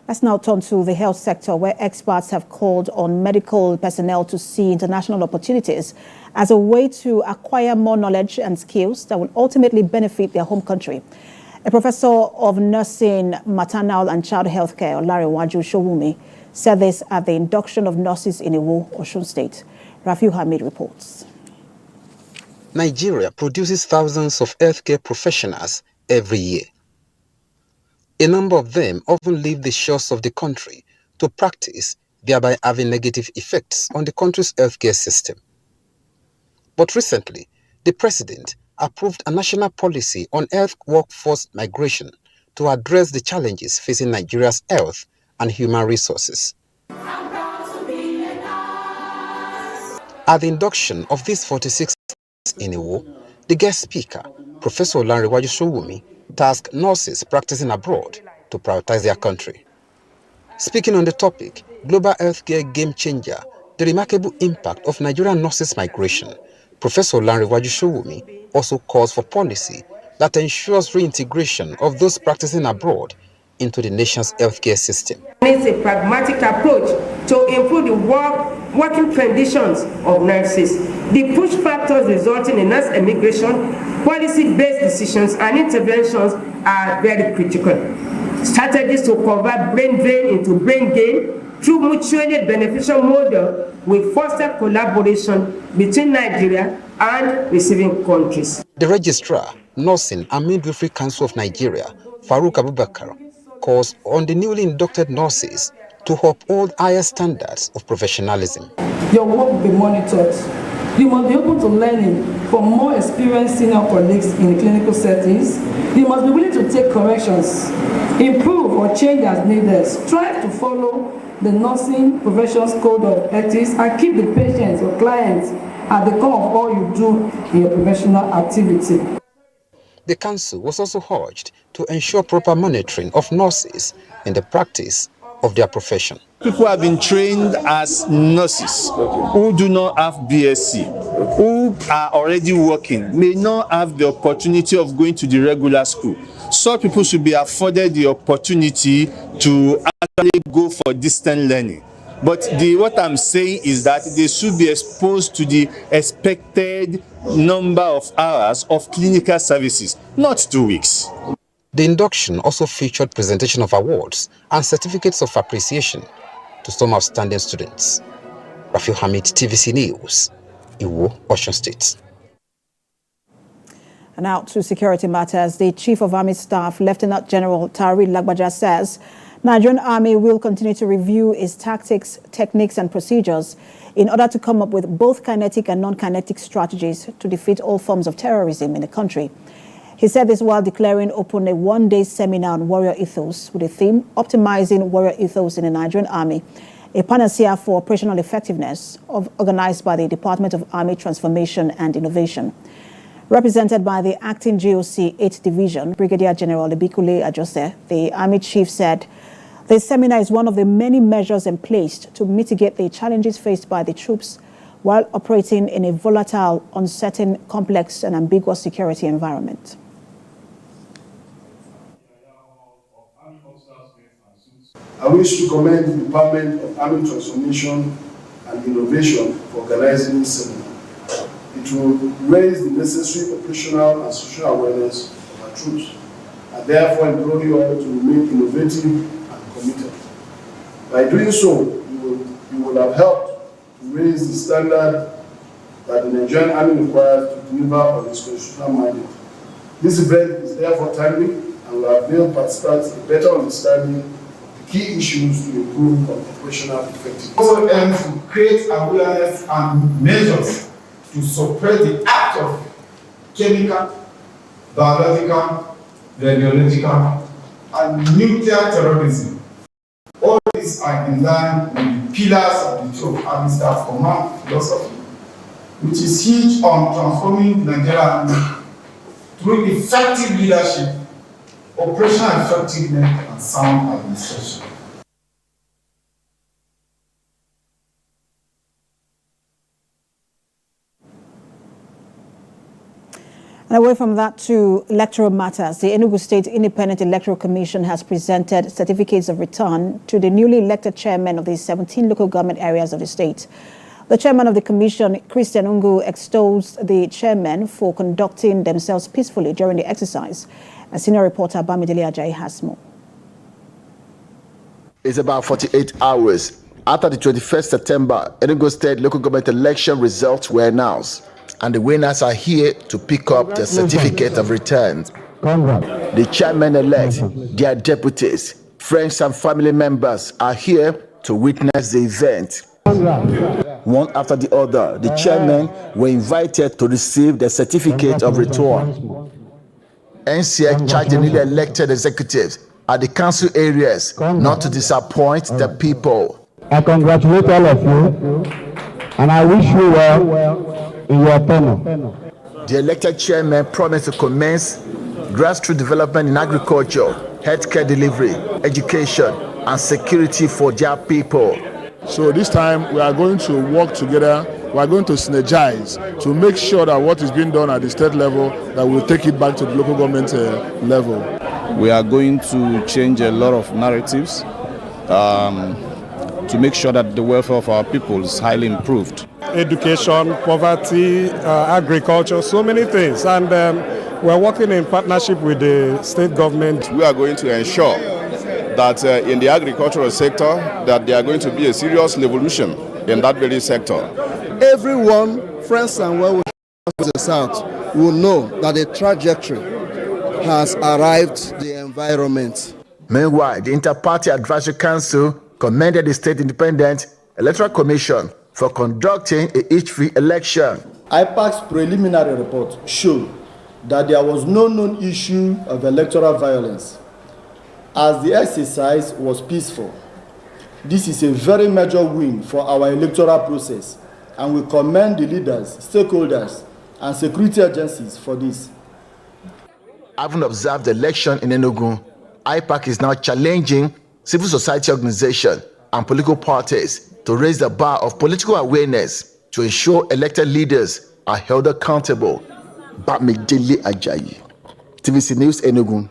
Let's now turn to the health sector, where experts have called on medical personnel to see international opportunities as a way to acquire more knowledge and skills that will ultimately benefit their home country. A professor of nursing, maternal and child healthcare, Olarewaju Showumi, said this at the induction of nurses in Iwo, Osun State. Rafiu Hamid reports. Nigeria produces thousands of healthcare professionals every year. A number of them often leave the shores of the country to practice, thereby having negative effects on the country's healthcare system. But recently, the president approved a national policy on health workforce migration to address the challenges facing Nigeria's health and human resources. At the induction of these 46 in Iwo, the guest speaker, Professor Olarewaju Showumi, tasked nurses practicing abroad to prioritize their country. Speaking on the topic, Global Healthcare Game Changer, the remarkable impact of Nigerian nurses' migration, Professor Olarewaju Showumi also calls for policy that ensures reintegration of those practicing abroad into the nation's healthcare system. It's a pragmatic approach to improve the working conditions of nurses. The push factors resulting in nurse emigration, policy-based decisions and interventions are very critical. Strategies to convert brain drain into brain gain through mutually beneficial model will foster collaboration between Nigeria and receiving countries. The Registrar, Nursing and Midwifery Council of Nigeria, Farouk Abubakar, calls on the newly inducted nurses to uphold higher standards of professionalism. Your work will be monitored. You must be open to learning from more experienced senior colleagues in clinical settings. You must be willing to take corrections, improve or change as needed. Strive to follow the nursing profession's code of ethics and keep the patients or clients at the core of all you do in your professional activity. The council was also urged to ensure proper monitoring of nurses in the practice of their profession. People have been trained as nurses who do not have BSc, who are already working, may not have the opportunity of going to the regular school. Such people should be afforded the opportunity to actually go for distant learning. But what I'm saying is that they should be exposed to the expected number of hours of clinical services, not 2 weeks. The induction also featured presentation of awards and certificates of appreciation to some outstanding students. Rafiu Hamid, TVC News, Iwo, Osun State. And now to security matters. The Chief of Army Staff, Lieutenant General Taoreed Lagbaja, says Nigerian Army will continue to review its tactics, techniques and procedures in order to come up with both kinetic and non-kinetic strategies to defeat all forms of terrorism in the country. He said this while declaring open a one-day seminar on warrior ethos with the theme Optimizing Warrior Ethos in the Nigerian Army, a panacea for operational effectiveness organized by the Department of Army Transformation and Innovation. Represented by the acting GOC 8th Division, Brigadier General Ibikule Ajose, the Army Chief said this seminar is one of the many measures in place to mitigate the challenges faced by the troops while operating in a volatile, uncertain, complex and ambiguous security environment. I wish to commend the Department of Army Transformation and Innovation for organizing this seminar. It will raise the necessary operational and social awareness of our troops, and therefore implore you all to remain innovative and committed. By doing so, you will have helped to raise the standard that the Nigerian Army requires to deliver on its constitutional mandate. This event is therefore timely and will avail participants a better understanding of the key issues to improve on operational effectiveness. Also aims to create awareness and measures to suppress the act of chemical, biological, radiological, and nuclear terrorism. All these are in line with the pillars of the Chief of Army Staff Command philosophy, which is hinged on transforming the Nigerian Army through effective leadership, operational effectiveness, and sound administration. And away from that to electoral matters, the Enugu State Independent Electoral Commission has presented certificates of return to the newly elected chairmen of the 17 local government areas of the state. The chairman of the commission, Christian Ungu, extols the chairmen for conducting themselves peacefully during the exercise. A senior reporter, Bamidele Ajayi, has more. It's about 48 hours after the 21st September Enugu State local government election results were announced, and the winners are here to pick up their certificate of return. The chairman-elect, their deputies, friends and family members are here to witness the event. One after the other, the chairmen were invited to receive the certificate of return. NCX charged the newly elected executives at the council areas not to disappoint the people. I congratulate all of you, and I wish you well in your tenure. The elected chairman promised to commence grassroots development in agriculture, healthcare delivery, education, and security for their people. So this time we are going to work together. We are going to synergize to make sure that what is being done at the state level, that we'll take it back to the local government level. We are going to change a lot of narratives to make sure that the welfare of our people is highly improved. Education, poverty, agriculture, so many things. And we're working in partnership with the state government. We are going to ensure that in the agricultural sector, that there are going to be a serious revolution in that very sector. Everyone, friends and well-wishers of the South, will know that the trajectory has arrived the environment. Meanwhile, the Inter-Party Advisory Council commended the State Independent Electoral Commission for conducting a hitch-free election. IPAC's preliminary report showed that there was no known issue of electoral violence, as the exercise was peaceful. This is a very major win for our electoral process, and we commend the leaders, stakeholders, and security agencies for this. Having observed the election in Enugu, IPAC is now challenging civil society organizations and political parties to raise the bar of political awareness to ensure elected leaders are held accountable. Bamidele Ajayi, TVC News Enugu.